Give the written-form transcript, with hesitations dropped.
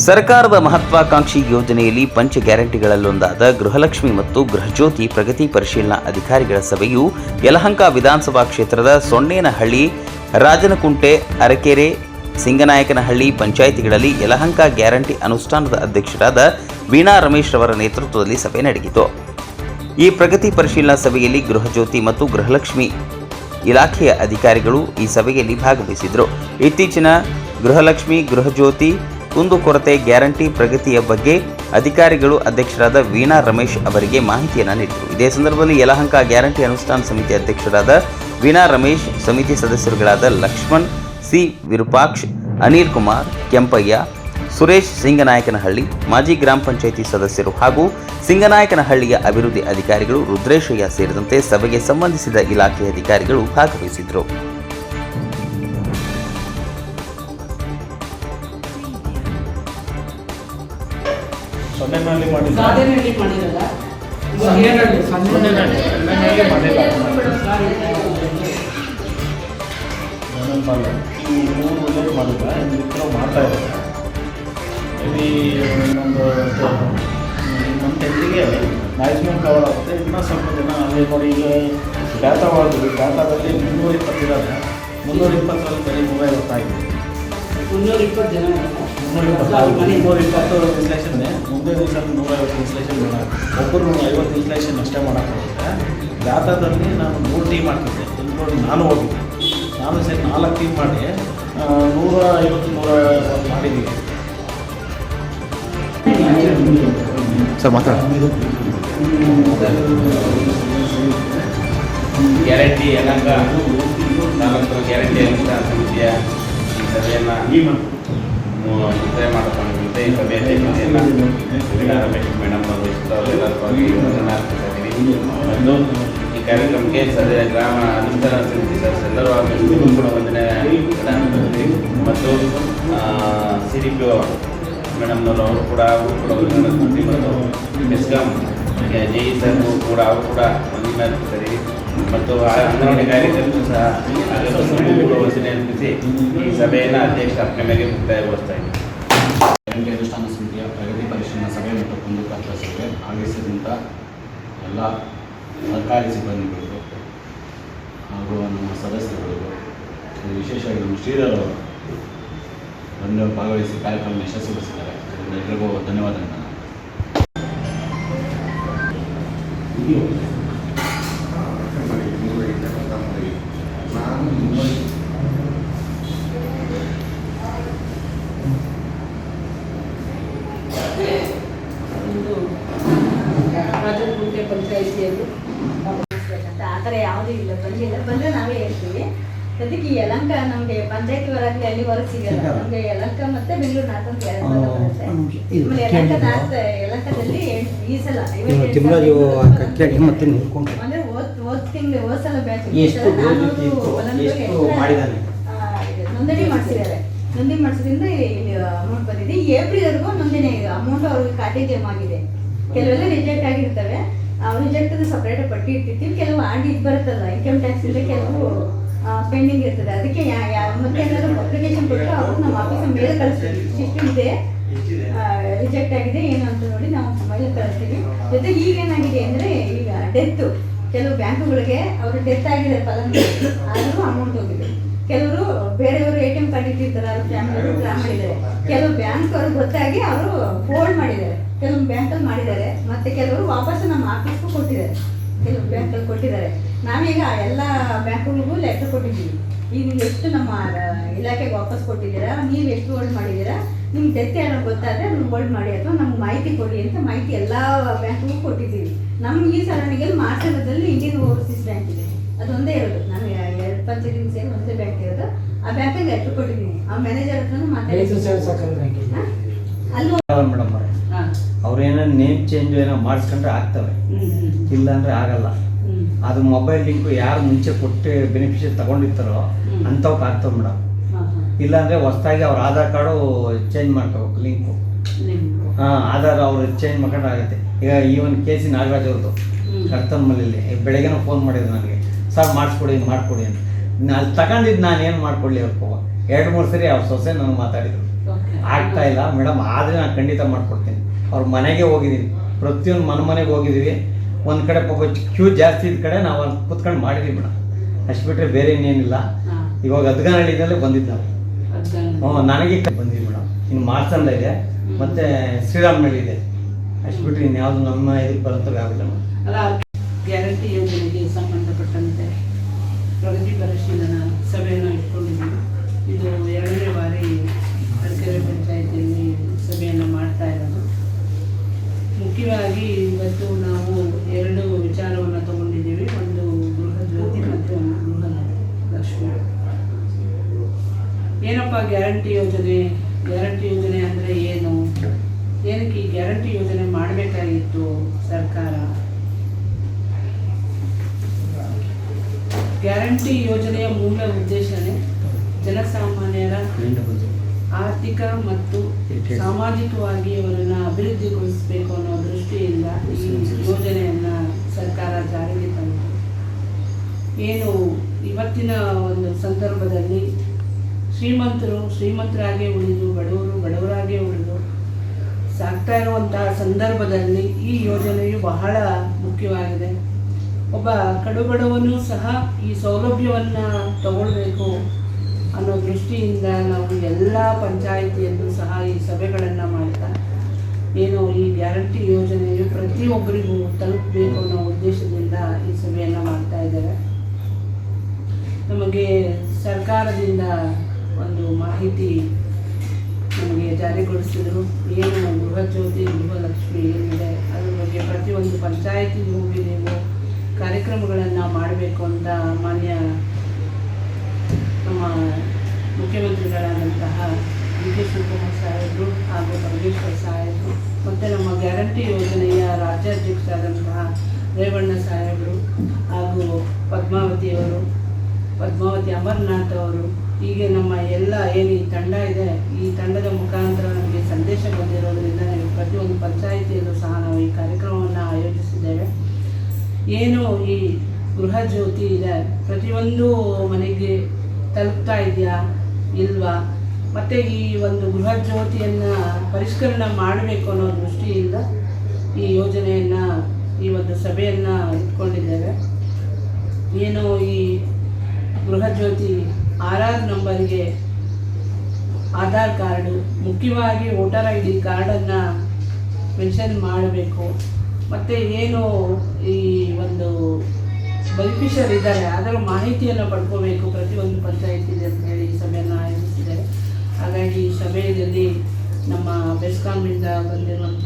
ಸರ್ಕಾರದ ಮಹತ್ವಾಕಾಂಕ್ಷಿ ಯೋಜನೆಯಲ್ಲಿ ಪಂಚ ಗ್ಯಾರಂಟಿಗಳಲ್ಲೊಂದಾದ ಗೃಹಲಕ್ಷ್ಮಿ ಮತ್ತು ಗೃಹಜ್ಯೋತಿ ಪ್ರಗತಿ ಪರಿಶೀಲನಾ ಅಧಿಕಾರಿಗಳ ಸಭೆಯು ಯಲಹಂಕ ವಿಧಾನಸಭಾ ಕ್ಷೇತ್ರದ ಸೊನ್ನೇನಹಳ್ಳಿ, ರಾಜನಕುಂಟೆ, ಅರಕೆರೆ, ಸಿಂಗನಾಯಕನಹಳ್ಳಿ ಪಂಚಾಯಿತಿಗಳಲ್ಲಿ ಯಲಹಂಕ ಗ್ಯಾರಂಟಿ ಅನುಷ್ಠಾನದ ಅಧ್ಯಕ್ಷರಾದ ವೀಣಾ ರಮೇಶ್ ರವರ ನೇತೃತ್ವದಲ್ಲಿ ಸಭೆ ನಡೆಯಿತು. ಈ ಪ್ರಗತಿ ಪರಿಶೀಲನಾ ಸಭೆಯಲ್ಲಿ ಗೃಹಜ್ಯೋತಿ ಮತ್ತು ಗೃಹಲಕ್ಷ್ಮಿ ಇಲಾಖೆಯ ಅಧಿಕಾರಿಗಳು ಈ ಸಭೆಯಲ್ಲಿ ಭಾಗವಹಿಸಿದರು. ಇತ್ತೀಚಿನ ಗೃಹಲಕ್ಷ್ಮಿ, ಗೃಹಜ್ಯೋತಿ ಕುಂದುಕೊರತೆ ಗ್ಯಾರಂಟಿ ಪ್ರಗತಿಯ ಬಗ್ಗೆ ಅಧಿಕಾರಿಗಳು ಅಧ್ಯಕ್ಷರಾದ ವೀಣಾ ರಮೇಶ್ ಅವರಿಗೆ ಮಾಹಿತಿಯನ್ನು ನೀಡಿದರು. ಇದೇ ಸಂದರ್ಭದಲ್ಲಿ ಯಲಹಂಕ ಗ್ಯಾರಂಟಿ ಅನುಷ್ಠಾನ ಸಮಿತಿ ಅಧ್ಯಕ್ಷರಾದ ವೀಣಾ ರಮೇಶ್, ಸಮಿತಿ ಸದಸ್ಯರುಗಳಾದ ಲಕ್ಷ್ಮಣ್ ಸಿ, ವಿರೂಪಾಕ್ಷ್, ಅನಿಲ್ ಕುಮಾರ್, ಕೆಂಪಯ್ಯ, ಸುರೇಶ್, ಸಿಂಗನಾಯಕನಹಳ್ಳಿ ಮಾಜಿ ಗ್ರಾಮ ಪಂಚಾಯಿತಿ ಸದಸ್ಯರು ಹಾಗೂ ಸಿಂಗನಾಯಕನಹಳ್ಳಿಯ ಅಭಿವೃದ್ಧಿ ಅಧಿಕಾರಿಗಳು, ರುದ್ರೇಶಯ್ಯ ಸೇರಿದಂತೆ ಸಭೆಗೆ ಸಂಬಂಧಿಸಿದ ಇಲಾಖೆಯ ಅಧಿಕಾರಿಗಳು ಭಾಗವಹಿಸಿದರು. ಮಾಡ್ತಾ ಇದ್ದಾರೆ. ಇಲ್ಲಿ ಇನ್ನೊಂದು ಮಂತ್ಗೆ ಮ್ಯಾಕ್ಸಿಮಮ್ ಕವರ್ ಆಗುತ್ತೆ. ಇನ್ನೂ ಸ್ವಲ್ಪ ಜನ ಅಲ್ಲಿ ನೋಡಿ, ಈಗ ಡಾಟಾ ಮಾಡಿದ್ವಿ. ಡಾಟಾದಲ್ಲಿ 320 ಇದ್ದಾರೆ. 320ರಲ್ಲಿ ಬರೀ 150 ಆಗಿದೆ. 320 ಇನ್ಸ್ಟಾಲೇಷನ್. ಮುಂದೆ ದಿವಸ 150 ಇನ್ಸ್ಟಾಲೇಷನ್ ಬೇಡ. ಒಬ್ಬರು 50 ಇನ್ಸ್ಟಾಲೇಷನ್ ಅಷ್ಟೇ ಮಾಡೋಕ್ಕಾಗುತ್ತೆ. ಡಾಟಾದಲ್ಲಿ ನಾನು 3 ಟೀಮ್ ಮಾಡ್ತಿದ್ದೆ. ನಾನು ಹೋಗಿದ್ದೆ. ನಾನು ಸರಿ 4 ಟೀಮ್ ಮಾಡಿ 150 ಮಾಡಿದ್ದೀವಿ. ಸರ್ ಮಾತಾಡ. ಗ್ಯಾರಂಟಿ ಯಲಹಂಕ ತಾಲೂಕು ಗ್ಯಾರಂಟಿ ಅನುಷ್ಠಾನ ಸಮಿತಿಯ ಈ ಸಭೆಯನ್ನು ಮುಕ್ತಾಯ ಮಾಡಿಕೊಂಡಿದ್ದೆ. ಈ ಸಭೆಯ ಅಧ್ಯಕ್ಷತೆಯನ್ನು ವೀಣಾ ರಮೇಶ್ ಮೇಡಮ್ ಮತ್ತು ಈ ಕಾರ್ಯಕ್ರಮಕ್ಕೆ ಗ್ರಾಮ ಅನುಷ್ಠಾನ ಸಮಿತಿ ಸದಸ್ಯರೆಲ್ಲರೂ ಹಾಗೂ ಕೂಡ ವಂದನೆ ಮತ್ತು CDPO ಮೇಡಮ್ನವರು ಅವರು ಕೂಡ ವಂದನೆ ಮತ್ತು ಮೆಸ್ಕಾಂ JE ಸರ್ ಕೂಡ ಅವರು ಕೂಡ ವಂದನೆ ಅರ್ಪಿಸಿದ್ದಾರೆ. ಮತ್ತು ಅಂಗನವಾಡಿ ಕಾರ್ಯಕರ್ತರು ಸಹ ಕೂಡ ವಂದನೆ ಅರ್ಪಿಸಿ ಈ ಸಭೆಯನ್ನು ಅಧ್ಯಕ್ಷರ ಮೇಲೆ ಮುಕ್ತಾಯಗೊಳಿಸ್ತಾ ಇದ್ದೀವಿ. ಗ್ಯಾರಂಟಿ ಅನುಷ್ಠಾನ ಸಮಿತಿಯ ಪ್ರಗತಿ ಪರಿಶೀಲನಾ ಸಭೆ ಮತ್ತು ಕುಂದುಕೊರತೆ ಸಭೆ ಭಾಗವಹಿಸಿದಂಥ ಎಲ್ಲ ಸರ್ಕಾರಿ ಸಿಬ್ಬಂದಿಗಳಿಗೂ ಹಾಗೂ ನಮ್ಮ ಸದಸ್ಯರುಗಳಿಗೂ, ವಿಶೇಷವಾಗಿ ನಮ್ಮ ಶ್ರೀಧರ್ ಅವರು ಬಂದು ಭಾಗವಹಿಸಿ ಕಾರ್ಯಕ್ರಮ ಯಶಸ್ವಿಗೊಳಿಸಿದ್ದಾರೆ. ಎಲ್ಲರಿಗೂ ಧನ್ಯವಾದಗಳು. ರಾಜನಕುಂಟೆ ಪಂಚಾಯಿತಿಯಲ್ಲಿ ಆ ಥರ ಯಾವುದೂ ಇಲ್ಲ, ಬಂದರೆ ನಾವೇ ಹೇಳ್ತೀವಿ. ಅದಕ್ಕೆ ಯಲಹಂಕ ನಮಗೆ ಪಂಚಾಯತಿ ಹೊರಗಡೆ ಅಲ್ಲಿವರೆಗೆ ಸಿಗಲ್ಲ. ನಮಗೆ ಯಲಹಂಕ ಮತ್ತು ಬೆಂಗಳೂರು ನಾರ್ತ್ ಅಂತ ಬರುತ್ತೆ. ಆಮೇಲೆ ಯಲಹಂಕದಲ್ಲಿ ಈ ಸಲ ಅಂದರೆ ಹೋದ ಸಲ ಬ್ಯಾಚ್ ನೋಂದಣಿ ಮಾಡಿಸಿದ್ದಾರೆ. ನೋಂದಣಿ ಮಾಡಿಸೋದ್ರಿಂದ ಇಲ್ಲಿ ಅಮೌಂಟ್ ಬಂದಿದೆ. ಏಪ್ರಿಲ್ವರೆಗೂ ನೋಂದಣಿ ಅಮೌಂಟ್ ಅವ್ರಿಗೆ ಖಾತೆ ಜಮಾ ಆಗಿದೆ. ಕೆಲವೆಲ್ಲ ರಿಜೆಕ್ಟ್ ಆಗಿರ್ತವೆ. ರಿಜೆಕ್ಟ್ ಸಪ್ರೇಟ್ ಪಟ್ಟಿ ಇರ್ತಿರ್ತೀವಿ. ಕೆಲವು ಇದು ಬರುತ್ತಲ್ಲ, ಇನ್ಕಮ್ ಟ್ಯಾಕ್ಸ್ ಇಂದ ಕೆಲವು ಪೆಂಡಿಂಗ್ ಇರ್ತದೆ. ಅದಕ್ಕೆ ಮತ್ತೆ ಏನಾದರೂ ಅಪ್ಲಿಕೇಶನ್ ಕೊಟ್ಟರೆ ಅವರು ನಮ್ಮ ಆಫೀಸ್ ಮೇಲೆ ಕಳಿಸ್ತೀವಿ. ಸಿಸ್ಟಮ್ ಇದೆ, ರಿಜೆಕ್ಟ್ ಆಗಿದೆ ಏನು ಅಂತ ನೋಡಿ ನಾವು ಮೇಲೆ ಕಳಿಸ್ತೀವಿ. ಜೊತೆಗೆ ಈಗ ಏನಾಗಿದೆ ಅಂದರೆ, ಈಗ ಡೆತ್ತು ಕೆಲವು ಬ್ಯಾಂಕುಗಳಿಗೆ ಅವರು ಡೆತ್ ಆಗಿದೆ ಫಲಾನುಭವಿ, ಆದರೂ ಅಮೌಂಟ್ ಹೋಗಿದೆ. ಕೆಲವರು ಬೇರೆಯವರು ATM ಕಾರ್ಡ್ ಇಟ್ಟಿರ್ತಾರೆ, ಅವ್ರ ಫ್ಯಾಮಿಲಿಯವರು ಡ್ರಾ ಮಾಡಿದ್ದಾರೆ. ಕೆಲವು ಬ್ಯಾಂಕ್ ಅವ್ರಿಗೆ ಗೊತ್ತಾಗಿ ಅವರು ಹೋಲ್ಡ್ ಮಾಡಿದ್ದಾರೆ. ಕೆಲವು ಬ್ಯಾಂಕಲ್ಲಿ ಮಾಡಿದ್ದಾರೆ. ಮತ್ತು ಕೆಲವರು ವಾಪಸ್ಸು ನಮ್ಮ ಆಫೀಸ್ಗೂ ಕೊಟ್ಟಿದ್ದಾರೆ. ಕೆಲವು ಬ್ಯಾಂಕಲ್ಲಿ ಕೊಟ್ಟಿದ್ದಾರೆ. ನಾವೀಗ ಎಲ್ಲ ಬ್ಯಾಂಕುಗಳಿಗೂ ಲೆಟರ್ ಕೊಟ್ಟಿದ್ದೀವಿ. ಈಗ ನೀವು ಎಷ್ಟು ನಮ್ಮ ಇಲಾಖೆಗೆ ವಾಪಸ್ ಕೊಟ್ಟಿದ್ದೀರಾ, ನೀವು ಎಷ್ಟು ಹೋಲ್ಡ್ ಮಾಡಿದ್ದೀರಾ, ನಿಮ್ಗೆ ಡೆತ್ ಏನೋ ಗೊತ್ತಾದರೆ ಅದನ್ನು ಹೋಲ್ಡ್ ಮಾಡಿ ಅಥವಾ ನಮ್ಗೆ ಮಾಹಿತಿ ಕೊಡಿ ಅಂತ ಮಾಹಿತಿ ಎಲ್ಲ ಬ್ಯಾಂಕ್ಗೂ ಕೊಟ್ಟಿದ್ದೀವಿ. ನಮ್ಮ ಈ ಸರಣಿಗೆಲ್ಲಿ ಮಾರ್ಚದಲ್ಲಿ ಇಂಡಿಯನ್ ಓವರ್ಸೀಸ್ ಬ್ಯಾಂಕ್ ಇದೆ, ಅದೊಂದೇ ಇರೋದು. ನಾನು 2 ಪಂಚಾಯತಿಗೆ ಸೇರಿ ಒಂದೇ ಬ್ಯಾಂಕ್ ಇರೋದು. ಆ ಬ್ಯಾಂಕಿಗೆ ಲೆಟರ್ ಕೊಟ್ಟಿದ್ದೀನಿ. ಆ ಮ್ಯಾನೇಜರ್ ಹತ್ರನೂ ಅಲ್ಲೂ ಮೇಡಮ್ ಅವ್ರೇನೋ ನೇಮ್ ಚೇಂಜ್ ಏನೋ ಮಾಡಿಸ್ಕೊಂಡ್ರೆ ಆಗ್ತವೆ, ಇಲ್ಲಾಂದ್ರೆ ಆಗಲ್ಲ. ಅದು ಮೊಬೈಲ್ ಲಿಂಕು ಯಾರು ಮುಂಚೆ ಕೊಟ್ಟು ಬೆನಿಫಿಷಿಯರಿ ತಗೊಂಡಿರ್ತಾರೋ ಅಂಥವ್ಕೆ ಆಗ್ತವೆ ಮೇಡಮ್. ಇಲ್ಲಾಂದರೆ ಹೊಸದಾಗಿ ಅವ್ರ ಆಧಾರ್ ಕಾರ್ಡು ಚೇಂಜ್ ಮಾಡ್ಕೋಬೇಕು ಲಿಂಕು. ಆಧಾರ್ ಅವ್ರು ಚೇಂಜ್ ಮಾಡ್ಕೊಂಡ್ರೆ ಆಗುತ್ತೆ. ಈಗ ಈವನ್ KC ನಾಗರಾಜ್ ಅವ್ರದ್ದು ಕರ್ತಮ್ಮಲ್ಲಿ ಬೆಳಗ್ಗೆನೂ ಫೋನ್ ಮಾಡಿದ್ರು ನನಗೆ, ಸರ್ ಮಾಡಿಸ್ಕೊಡಿ ಅಂತ. ಅಲ್ಲಿ ತಗೊಂಡಿದ್ದು ನಾನು ಏನು ಮಾಡ್ಕೊಳ್ಳಿ ಅವ್ರಿಗೆ 2-3 ಸರಿ ಅವ್ರ ಸೊಸೆ ನನಗೆ ಮಾತಾಡಿದ್ರು. ಆಗ್ತಾ ಇಲ್ಲ ಮೇಡಮ್. ಆದರೆ ನಾನು ಖಂಡಿತ ಮಾಡಿಕೊಡ್ತೀನಿ. ಅವ್ರ ಮನೆಗೆ ಹೋಗಿದ್ದೀನಿ, ಪ್ರತಿಯೊಂದು ಮನೆಗೆ ಹೋಗಿದ್ದೀವಿ. ಒಂದು ಕಡೆ ಪಾಪ ಕ್ಯೂ ಜಾಸ್ತಿ ಇದ್ದ ಕಡೆ ನಾವು ಅಲ್ಲಿ ಕೂತ್ಕೊಂಡು ಮಾಡಿದ್ದೀವಿ ಮೇಡಮ್. ಅಷ್ಟು ಬಿಟ್ಟರೆ ಬೇರೆ ಇನ್ನೇನಿಲ್ಲ. ಇವಾಗ ಅದ್ಗಾನಹಳ್ಳಿನಲ್ಲೇ ಬಂದಿದ್ದು ನಾವು. ನನಗೆ ಬಂದಿದ್ವಿ ಮೇಡಮ್. ಇನ್ನು ಮಾರ್ಸಂದ ಇದೆ ಮತ್ತು ಶ್ರೀರಾಮನಹಳ್ಳಿ ಇದೆ. ಅಷ್ಟು ಬಿಟ್ಟರೆ ಇನ್ಯಾವುದು ನಮ್ಮ ಇದಕ್ಕೆ ಬರುತ್ತವೆ ಆಗಿಲ್ಲ ಮೇಡಮ್. ಅಲ್ಲ, ಗ್ಯಾರಂಟಿ ಯೋಜನೆಗೆ ಸಂಬಂಧಪಟ್ಟಂತೆ ಪ್ರಗತಿ ಪರಿಶೀಲನಾ ಸಭೆಯನ್ನು ಇಟ್ಕೊಂಡಿದ್ದೀವಿ. ಇದು 2ನೇ ಬಾರಿ ಅರಕೆರೆ ಪಂಚಾಯತಿಯಲ್ಲಿ ಸಭೆಯನ್ನು ಮಾಡ್ತಾ ಇರೋದು. ಮುಖ್ಯವಾಗಿ ಇವತ್ತು ನಾವು 2 ವಿಚಾರವನ್ನು ತಗೊಂಡಿದ್ದೀವಿ. ಒಂದು ಗೃಹ ಜ್ಯೋತಿ ಮತ್ತು ಒಂದು ಗೃಹ ಲಕ್ಷ್ಮಿ. ಏನಪ್ಪ ಗ್ಯಾರಂಟಿ ಯೋಜನೆ? ಗ್ಯಾರಂಟಿ ಯೋಜನೆ ಅಂದರೆ ಏನು? ಏನಕ್ಕೆ ಈ ಗ್ಯಾರಂಟಿ ಯೋಜನೆ ಮಾಡಬೇಕಾಗಿತ್ತು ಸರ್ಕಾರ? ಗ್ಯಾರಂಟಿ ಯೋಜನೆಯ ಮೂಲ ಉದ್ದೇಶನೇ ಜನಸಾಮಾನ್ಯರ ಆರ್ಥಿಕ ಮತ್ತು ಸಾಮಾಜಿಕವಾಗಿ ಅವರನ್ನು ಅಭಿವೃದ್ಧಿಗೊಳಿಸಬೇಕು ಅನ್ನೋ ದೃಷ್ಟಿಯಿಂದ ಈ ಯೋಜನೆಯನ್ನು ಸರ್ಕಾರ ಜಾರಿಗೆ ತಂದಿದೆ. ಏನು ಇವತ್ತಿನ ಒಂದು ಸಂದರ್ಭದಲ್ಲಿ ಶ್ರೀಮಂತರು ಶ್ರೀಮಂತರಾಗೇ ಉಳಿದು ಬಡವರು ಬಡವರಾಗೇ ಉಳಿದು ಸಾಗ್ತಾ ಇರುವಂತಹ ಸಂದರ್ಭದಲ್ಲಿ ಈ ಯೋಜನೆಯು ಬಹಳ ಮುಖ್ಯವಾಗಿದೆ. ಒಬ್ಬ ಕಡುಬಡವನು ಸಹ ಈ ಸೌಲಭ್ಯವನ್ನು ತಗೊಳ್ಬೇಕು ಅನ್ನೋ ದೃಷ್ಟಿಯಿಂದ ನಾವು ಎಲ್ಲ ಪಂಚಾಯಿತಿಯಲ್ಲೂ ಸಹ ಈ ಸಭೆಗಳನ್ನು ಮಾಡ್ತಾ ಏನು ಈ ಗ್ಯಾರಂಟಿ ಯೋಜನೆಯು ಪ್ರತಿಯೊಬ್ಬರಿಗೂ ತಲುಪಬೇಕು ಅನ್ನೋ ಉದ್ದೇಶದಿಂದ ಈ ಸಭೆಯನ್ನು ಮಾಡ್ತಾ ಇದ್ದಾರೆ. ನಮಗೆ ಸರ್ಕಾರದಿಂದ ಒಂದು ಮಾಹಿತಿ ನಮಗೆ ಜಾರಿಗೊಳಿಸಿದರು. ಏನು ಗೃಹ ಜ್ಯೋತಿ ಗೃಹ ಲಕ್ಷ್ಮಿ ಏನಿದೆ ಅದ್ರ ಬಗ್ಗೆ ಪ್ರತಿಯೊಂದು ಪಂಚಾಯಿತಿಗೆ ಹೋಗಿ ನೀವು ಕಾರ್ಯಕ್ರಮಗಳನ್ನು ಮಾಡಬೇಕು ಅಂತ ಮಾನ್ಯ ನಮ್ಮ ಮುಖ್ಯಮಂತ್ರಿಗಳಾದಂತಹ ಡಿ ಕೆ ಶಿವಕುಮಾರ್ ಸಾಹೇಬರು ಹಾಗೂ ಪರಮೇಶ್ವರ್ ಸಾಹೇಬರು ಮತ್ತು ನಮ್ಮ ಗ್ಯಾರಂಟಿ ಯೋಜನೆಯ ರಾಜ್ಯಾಧ್ಯಕ್ಷರಾದಂತಹ ರೇವಣ್ಣ ಸಾಹೇಬರು ಹಾಗೂ ಪದ್ಮಾವತಿ ಅಮರನಾಥ್ ಅವರು, ಹೀಗೆ ನಮ್ಮ ಎಲ್ಲ ಏನು ಈ ತಂಡ ಇದೆ, ಈ ತಂಡದ ಮುಖಾಂತರ ನಮಗೆ ಸಂದೇಶ ಬಂದಿರೋದ್ರಿಂದ ನಾವು ಪ್ರತಿಯೊಂದು ಪಂಚಾಯಿತಿಯಲ್ಲೂ ಸಹ ನಾವು ಈ ಕಾರ್ಯಕ್ರಮವನ್ನು ಆಯೋಜಿಸಿದ್ದೇವೆ. ಏನು ಈ ಗೃಹ ಜ್ಯೋತಿ ಇದೆ ಪ್ರತಿಯೊಂದು ಮನೆಗೆ ತಲುಪ್ತಾ ಇದೆಯಾ ಇಲ್ವಾ, ಮತ್ತು ಈ ಒಂದು ಗೃಹ ಜ್ಯೋತಿಯನ್ನು ಪರಿಷ್ಕರಣೆ ಮಾಡಬೇಕು ಅನ್ನೋ ದೃಷ್ಟಿಯಿಂದ ಈ ಯೋಜನೆಯನ್ನು ಈ ಒಂದು ಸಭೆಯನ್ನು ಇಟ್ಕೊಂಡಿದ್ದೇವೆ. ಏನು ಈ ಗೃಹ ಜ್ಯೋತಿ RR ನಂಬರ್ಗೆ ಆಧಾರ್ ಕಾರ್ಡು, ಮುಖ್ಯವಾಗಿ ವೋಟರ್ ID ಕಾರ್ಡನ್ನು ಮೆನ್ಷನ್ ಮಾಡಬೇಕು. ಮತ್ತು ಏನು ಈ ಒಂದು ಬೆನಿಫಿಷರ್ ಇದ್ದಾರೆ ಅದರ ಮಾಹಿತಿಯನ್ನು ಪಡ್ಕೋಬೇಕು ಪ್ರತಿಯೊಂದು ಪಂಚಾಯಿತಿದೆ ಅಂತ ಹೇಳಿ ಈ ಸಭೆಯನ್ನು ಆಯೋಜಿಸಿದ್ದಾರೆ. ಹಾಗಾಗಿ ಈ ಸಭೆಯಲ್ಲಿ ನಮ್ಮ ಬೆಸ್ಕಾಂನಿಂದ ಬಂದಿರುವಂಥ